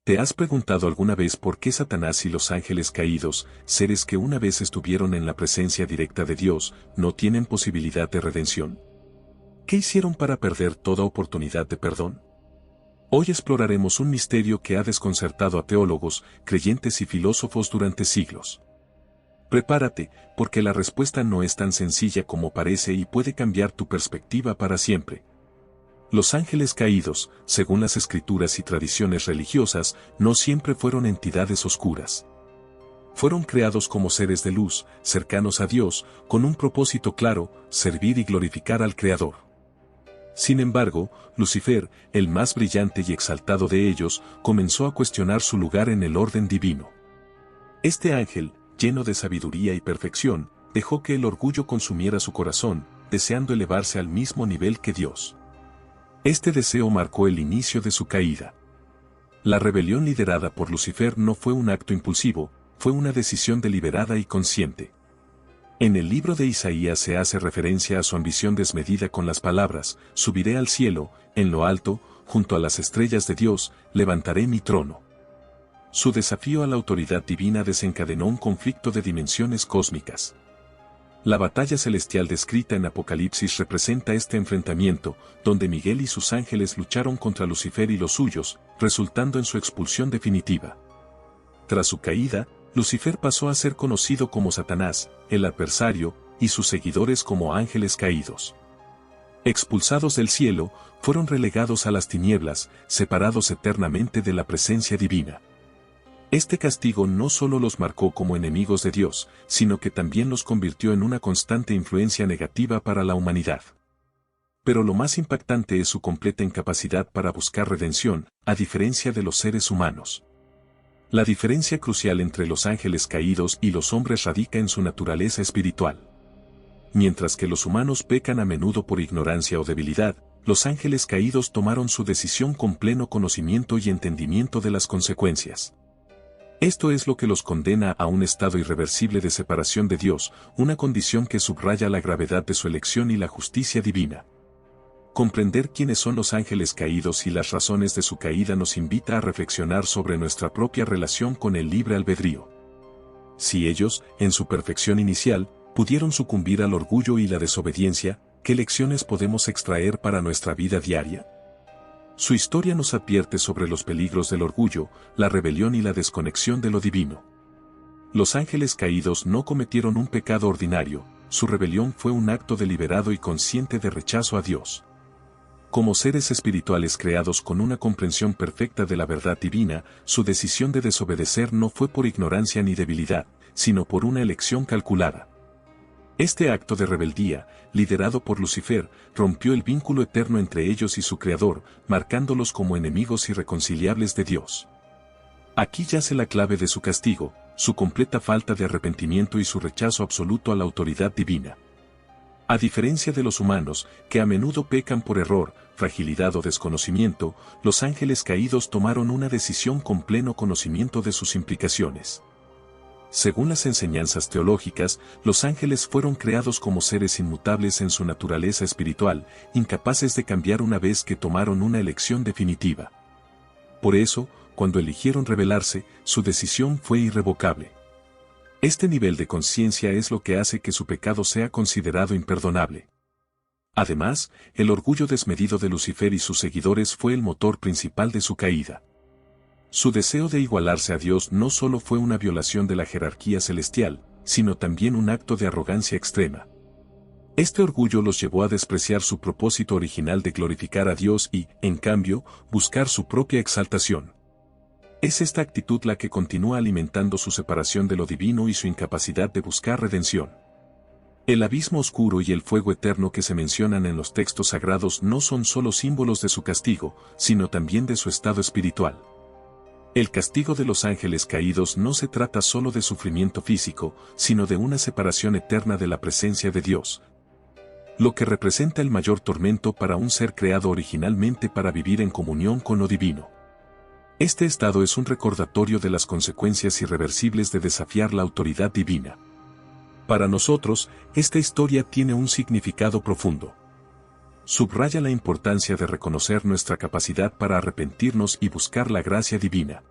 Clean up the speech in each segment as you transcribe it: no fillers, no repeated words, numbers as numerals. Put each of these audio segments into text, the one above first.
¿Te has preguntado alguna vez por qué Satanás y los ángeles caídos, seres que una vez estuvieron en la presencia directa de Dios, no tienen posibilidad de redención? ¿Qué hicieron para perder toda oportunidad de perdón? Hoy exploraremos un misterio que ha desconcertado a teólogos, creyentes y filósofos durante siglos. Prepárate, porque la respuesta no es tan sencilla como parece y puede cambiar tu perspectiva para siempre. Los ángeles caídos, según las escrituras y tradiciones religiosas, no siempre fueron entidades oscuras. Fueron creados como seres de luz, cercanos a Dios, con un propósito claro: servir y glorificar al Creador. Sin embargo, Lucifer, el más brillante y exaltado de ellos, comenzó a cuestionar su lugar en el orden divino. Este ángel, lleno de sabiduría y perfección, dejó que el orgullo consumiera su corazón, deseando elevarse al mismo nivel que Dios. Este deseo marcó el inicio de su caída. La rebelión liderada por Lucifer no fue un acto impulsivo, fue una decisión deliberada y consciente. En el libro de Isaías se hace referencia a su ambición desmedida con las palabras: subiré al cielo, en lo alto, junto a las estrellas de Dios, levantaré mi trono. Su desafío a la autoridad divina desencadenó un conflicto de dimensiones cósmicas. La batalla celestial descrita en Apocalipsis representa este enfrentamiento, donde Miguel y sus ángeles lucharon contra Lucifer y los suyos, resultando en su expulsión definitiva. Tras su caída, Lucifer pasó a ser conocido como Satanás, el adversario, y sus seguidores como ángeles caídos. Expulsados del cielo, fueron relegados a las tinieblas, separados eternamente de la presencia divina. Este castigo no solo los marcó como enemigos de Dios, sino que también los convirtió en una constante influencia negativa para la humanidad. Pero lo más impactante es su completa incapacidad para buscar redención, a diferencia de los seres humanos. La diferencia crucial entre los ángeles caídos y los hombres radica en su naturaleza espiritual. Mientras que los humanos pecan a menudo por ignorancia o debilidad, los ángeles caídos tomaron su decisión con pleno conocimiento y entendimiento de las consecuencias. Esto es lo que los condena a un estado irreversible de separación de Dios, una condición que subraya la gravedad de su elección y la justicia divina. Comprender quiénes son los ángeles caídos y las razones de su caída nos invita a reflexionar sobre nuestra propia relación con el libre albedrío. Si ellos, en su perfección inicial, pudieron sucumbir al orgullo y la desobediencia, ¿qué lecciones podemos extraer para nuestra vida diaria? Su historia nos advierte sobre los peligros del orgullo, la rebelión y la desconexión de lo divino. Los ángeles caídos no cometieron un pecado ordinario, su rebelión fue un acto deliberado y consciente de rechazo a Dios. Como seres espirituales creados con una comprensión perfecta de la verdad divina, su decisión de desobedecer no fue por ignorancia ni debilidad, sino por una elección calculada. Este acto de rebeldía, liderado por Lucifer, rompió el vínculo eterno entre ellos y su Creador, marcándolos como enemigos irreconciliables de Dios. Aquí yace la clave de su castigo, su completa falta de arrepentimiento y su rechazo absoluto a la autoridad divina. A diferencia de los humanos, que a menudo pecan por error, fragilidad o desconocimiento, los ángeles caídos tomaron una decisión con pleno conocimiento de sus implicaciones. Según las enseñanzas teológicas, los ángeles fueron creados como seres inmutables en su naturaleza espiritual, incapaces de cambiar una vez que tomaron una elección definitiva. Por eso, cuando eligieron rebelarse, su decisión fue irrevocable. Este nivel de conciencia es lo que hace que su pecado sea considerado imperdonable. Además, el orgullo desmedido de Lucifer y sus seguidores fue el motor principal de su caída. Su deseo de igualarse a Dios no solo fue una violación de la jerarquía celestial, sino también un acto de arrogancia extrema. Este orgullo los llevó a despreciar su propósito original de glorificar a Dios y, en cambio, buscar su propia exaltación. Es esta actitud la que continúa alimentando su separación de lo divino y su incapacidad de buscar redención. El abismo oscuro y el fuego eterno que se mencionan en los textos sagrados no son solo símbolos de su castigo, sino también de su estado espiritual. El castigo de los ángeles caídos no se trata solo de sufrimiento físico, sino de una separación eterna de la presencia de Dios, lo que representa el mayor tormento para un ser creado originalmente para vivir en comunión con lo divino. Este estado es un recordatorio de las consecuencias irreversibles de desafiar la autoridad divina. Para nosotros, esta historia tiene un significado profundo. Subraya la importancia de reconocer nuestra capacidad para arrepentirnos y buscar la gracia divina.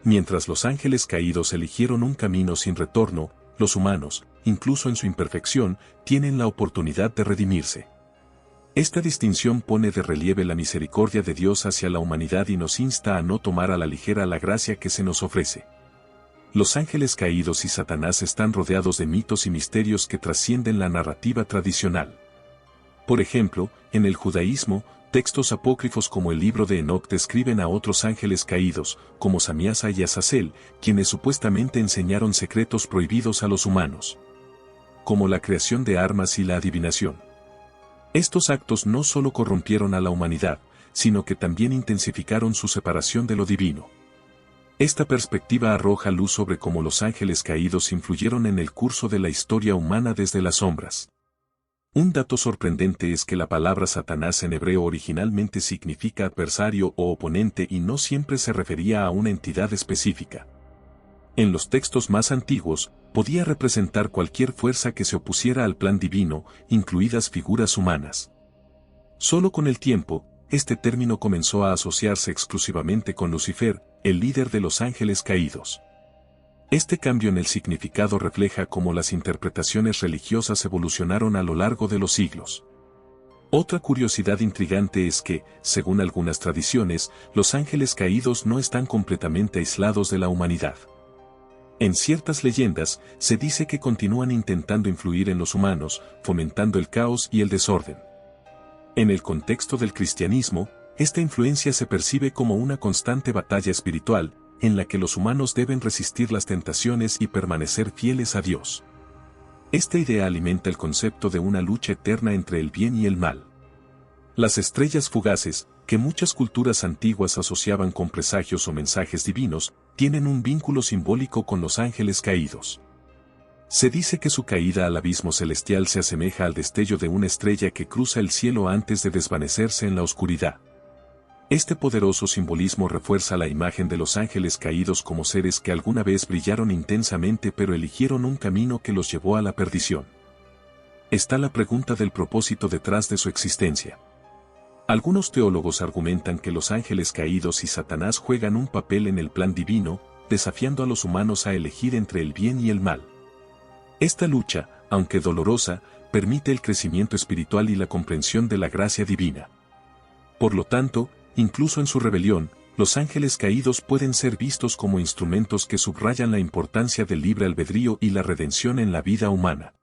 Mientras los ángeles caídos eligieron un camino sin retorno, los humanos, incluso en su imperfección, tienen la oportunidad de redimirse. Esta distinción pone de relieve la misericordia de Dios hacia la humanidad y nos insta a no tomar a la ligera la gracia que se nos ofrece. Los ángeles caídos y Satanás están rodeados de mitos y misterios que trascienden la narrativa tradicional. Por ejemplo, en el judaísmo, textos apócrifos como el libro de Enoc describen a otros ángeles caídos, como Samiasa y Azazel, quienes supuestamente enseñaron secretos prohibidos a los humanos, como la creación de armas y la adivinación. Estos actos no solo corrompieron a la humanidad, sino que también intensificaron su separación de lo divino. Esta perspectiva arroja luz sobre cómo los ángeles caídos influyeron en el curso de la historia humana desde las sombras. Un dato sorprendente es que la palabra Satanás en hebreo originalmente significa adversario o oponente y no siempre se refería a una entidad específica. En los textos más antiguos, podía representar cualquier fuerza que se opusiera al plan divino, incluidas figuras humanas. Solo con el tiempo, este término comenzó a asociarse exclusivamente con Lucifer, el líder de los ángeles caídos. Este cambio en el significado refleja cómo las interpretaciones religiosas evolucionaron a lo largo de los siglos. Otra curiosidad intrigante es que, según algunas tradiciones, los ángeles caídos no están completamente aislados de la humanidad. En ciertas leyendas, se dice que continúan intentando influir en los humanos, fomentando el caos y el desorden. En el contexto del cristianismo, esta influencia se percibe como una constante batalla espiritual, en la que los humanos deben resistir las tentaciones y permanecer fieles a Dios. Esta idea alimenta el concepto de una lucha eterna entre el bien y el mal. Las estrellas fugaces, que muchas culturas antiguas asociaban con presagios o mensajes divinos, tienen un vínculo simbólico con los ángeles caídos. Se dice que su caída al abismo celestial se asemeja al destello de una estrella que cruza el cielo antes de desvanecerse en la oscuridad. Este poderoso simbolismo refuerza la imagen de los ángeles caídos como seres que alguna vez brillaron intensamente pero eligieron un camino que los llevó a la perdición. Está la pregunta del propósito detrás de su existencia. Algunos teólogos argumentan que los ángeles caídos y Satanás juegan un papel en el plan divino, desafiando a los humanos a elegir entre el bien y el mal. Esta lucha, aunque dolorosa, permite el crecimiento espiritual y la comprensión de la gracia divina. Por lo tanto, incluso en su rebelión, los ángeles caídos pueden ser vistos como instrumentos que subrayan la importancia del libre albedrío y la redención en la vida humana.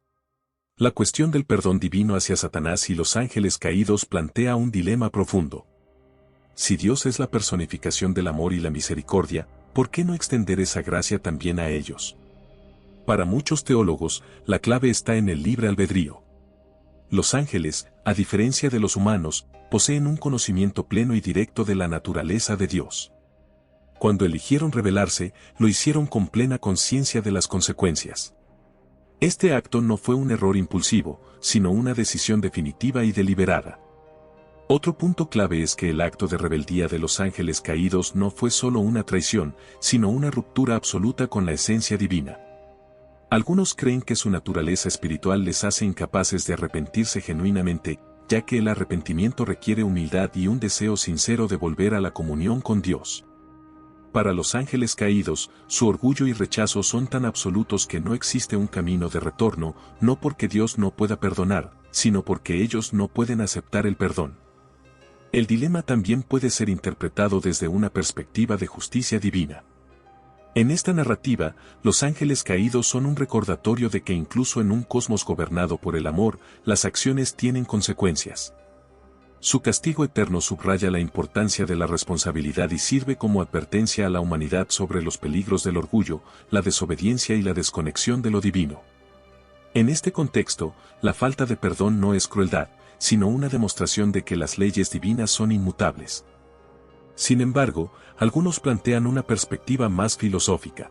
La cuestión del perdón divino hacia Satanás y los ángeles caídos plantea un dilema profundo. Si Dios es la personificación del amor y la misericordia, ¿por qué no extender esa gracia también a ellos? Para muchos teólogos, la clave está en el libre albedrío. Los ángeles, a diferencia de los humanos, poseen un conocimiento pleno y directo de la naturaleza de Dios. Cuando eligieron rebelarse, lo hicieron con plena conciencia de las consecuencias. Este acto no fue un error impulsivo, sino una decisión definitiva y deliberada. Otro punto clave es que el acto de rebeldía de los ángeles caídos no fue solo una traición, sino una ruptura absoluta con la esencia divina. Algunos creen que su naturaleza espiritual les hace incapaces de arrepentirse genuinamente, ya que el arrepentimiento requiere humildad y un deseo sincero de volver a la comunión con Dios. Para los ángeles caídos, su orgullo y rechazo son tan absolutos que no existe un camino de retorno, no porque Dios no pueda perdonar, sino porque ellos no pueden aceptar el perdón. El dilema también puede ser interpretado desde una perspectiva de justicia divina. En esta narrativa, los ángeles caídos son un recordatorio de que incluso en un cosmos gobernado por el amor, las acciones tienen consecuencias. Su castigo eterno subraya la importancia de la responsabilidad y sirve como advertencia a la humanidad sobre los peligros del orgullo, la desobediencia y la desconexión de lo divino. En este contexto, la falta de perdón no es crueldad, sino una demostración de que las leyes divinas son inmutables. Sin embargo, algunos plantean una perspectiva más filosófica.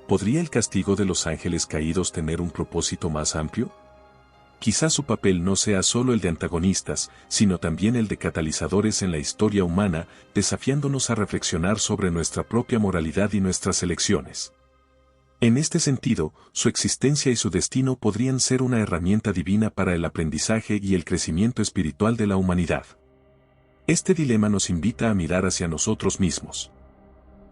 ¿Podría el castigo de los ángeles caídos tener un propósito más amplio? Quizás su papel no sea solo el de antagonistas, sino también el de catalizadores en la historia humana, desafiándonos a reflexionar sobre nuestra propia moralidad y nuestras elecciones. En este sentido, su existencia y su destino podrían ser una herramienta divina para el aprendizaje y el crecimiento espiritual de la humanidad. Este dilema nos invita a mirar hacia nosotros mismos.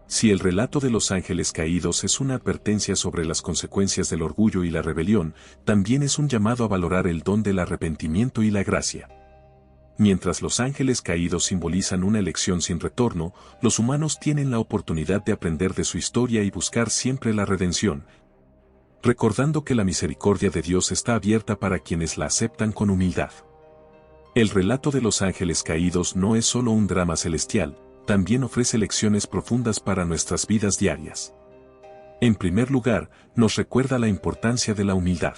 Si el relato de los ángeles caídos es una advertencia sobre las consecuencias del orgullo y la rebelión, también es un llamado a valorar el don del arrepentimiento y la gracia. Mientras los ángeles caídos simbolizan una elección sin retorno, los humanos tienen la oportunidad de aprender de su historia y buscar siempre la redención, recordando que la misericordia de Dios está abierta para quienes la aceptan con humildad. El relato de los ángeles caídos no es solo un drama celestial, también ofrece lecciones profundas para nuestras vidas diarias. En primer lugar, nos recuerda la importancia de la humildad.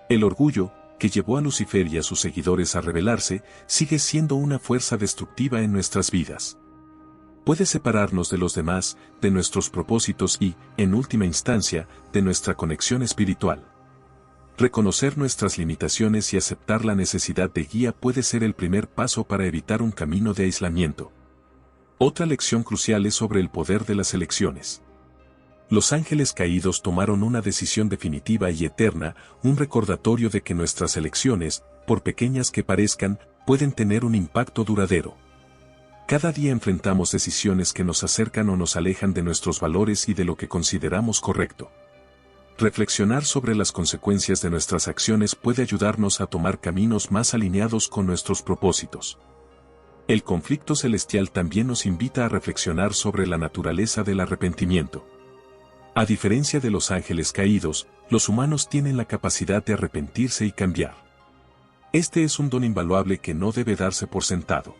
El orgullo, que llevó a Lucifer y a sus seguidores a rebelarse, sigue siendo una fuerza destructiva en nuestras vidas. Puede separarnos de los demás, de nuestros propósitos y, en última instancia, de nuestra conexión espiritual. Reconocer nuestras limitaciones y aceptar la necesidad de guía puede ser el primer paso para evitar un camino de aislamiento. Otra lección crucial es sobre el poder de las elecciones. Los ángeles caídos tomaron una decisión definitiva y eterna, un recordatorio de que nuestras elecciones, por pequeñas que parezcan, pueden tener un impacto duradero. Cada día enfrentamos decisiones que nos acercan o nos alejan de nuestros valores y de lo que consideramos correcto. Reflexionar sobre las consecuencias de nuestras acciones puede ayudarnos a tomar caminos más alineados con nuestros propósitos. El conflicto celestial también nos invita a reflexionar sobre la naturaleza del arrepentimiento. A diferencia de los ángeles caídos, los humanos tienen la capacidad de arrepentirse y cambiar. Este es un don invaluable que no debe darse por sentado.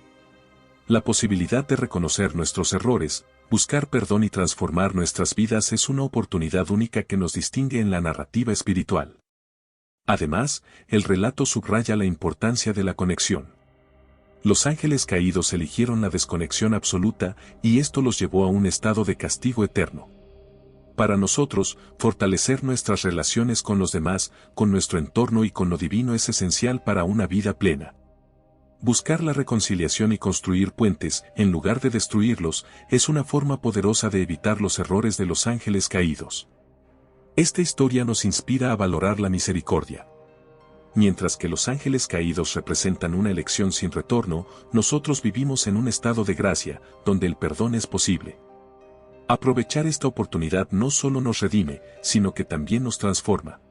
La posibilidad de reconocer nuestros errores, buscar perdón y transformar nuestras vidas es una oportunidad única que nos distingue en la narrativa espiritual. Además, el relato subraya la importancia de la conexión. Los ángeles caídos eligieron la desconexión absoluta y esto los llevó a un estado de castigo eterno. Para nosotros, fortalecer nuestras relaciones con los demás, con nuestro entorno y con lo divino es esencial para una vida plena. Buscar la reconciliación y construir puentes, en lugar de destruirlos, es una forma poderosa de evitar los errores de los ángeles caídos. Esta historia nos inspira a valorar la misericordia. Mientras que los ángeles caídos representan una elección sin retorno, nosotros vivimos en un estado de gracia, donde el perdón es posible. Aprovechar esta oportunidad no solo nos redime, sino que también nos transforma.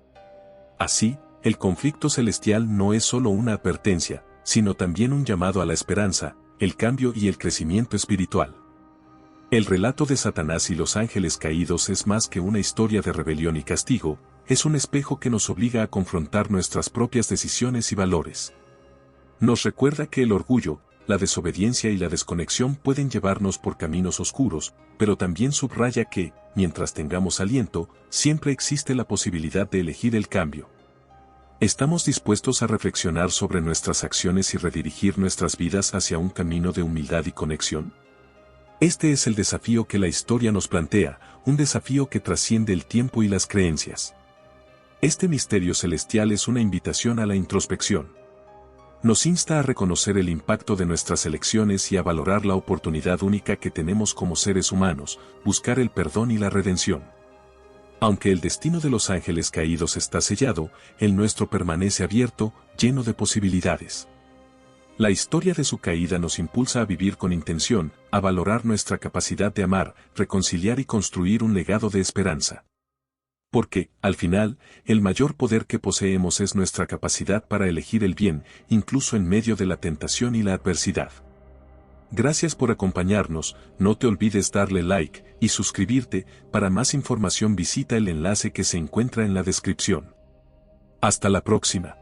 Así, el conflicto celestial no es solo una advertencia, sino también un llamado a la esperanza, el cambio y el crecimiento espiritual. El relato de Satanás y los ángeles caídos es más que una historia de rebelión y castigo, es un espejo que nos obliga a confrontar nuestras propias decisiones y valores. Nos recuerda que el orgullo, la desobediencia y la desconexión pueden llevarnos por caminos oscuros, pero también subraya que, mientras tengamos aliento, siempre existe la posibilidad de elegir el cambio. ¿Estamos dispuestos a reflexionar sobre nuestras acciones y redirigir nuestras vidas hacia un camino de humildad y conexión? Este es el desafío que la historia nos plantea, un desafío que trasciende el tiempo y las creencias. Este misterio celestial es una invitación a la introspección. Nos insta a reconocer el impacto de nuestras elecciones y a valorar la oportunidad única que tenemos como seres humanos, buscar el perdón y la redención. Aunque el destino de los ángeles caídos está sellado, el nuestro permanece abierto, lleno de posibilidades. La historia de su caída nos impulsa a vivir con intención, a valorar nuestra capacidad de amar, reconciliar y construir un legado de esperanza. Porque, al final, el mayor poder que poseemos es nuestra capacidad para elegir el bien, incluso en medio de la tentación y la adversidad. Gracias por acompañarnos, no te olvides darle like y suscribirte. Para más información visita el enlace que se encuentra en la descripción. Hasta la próxima.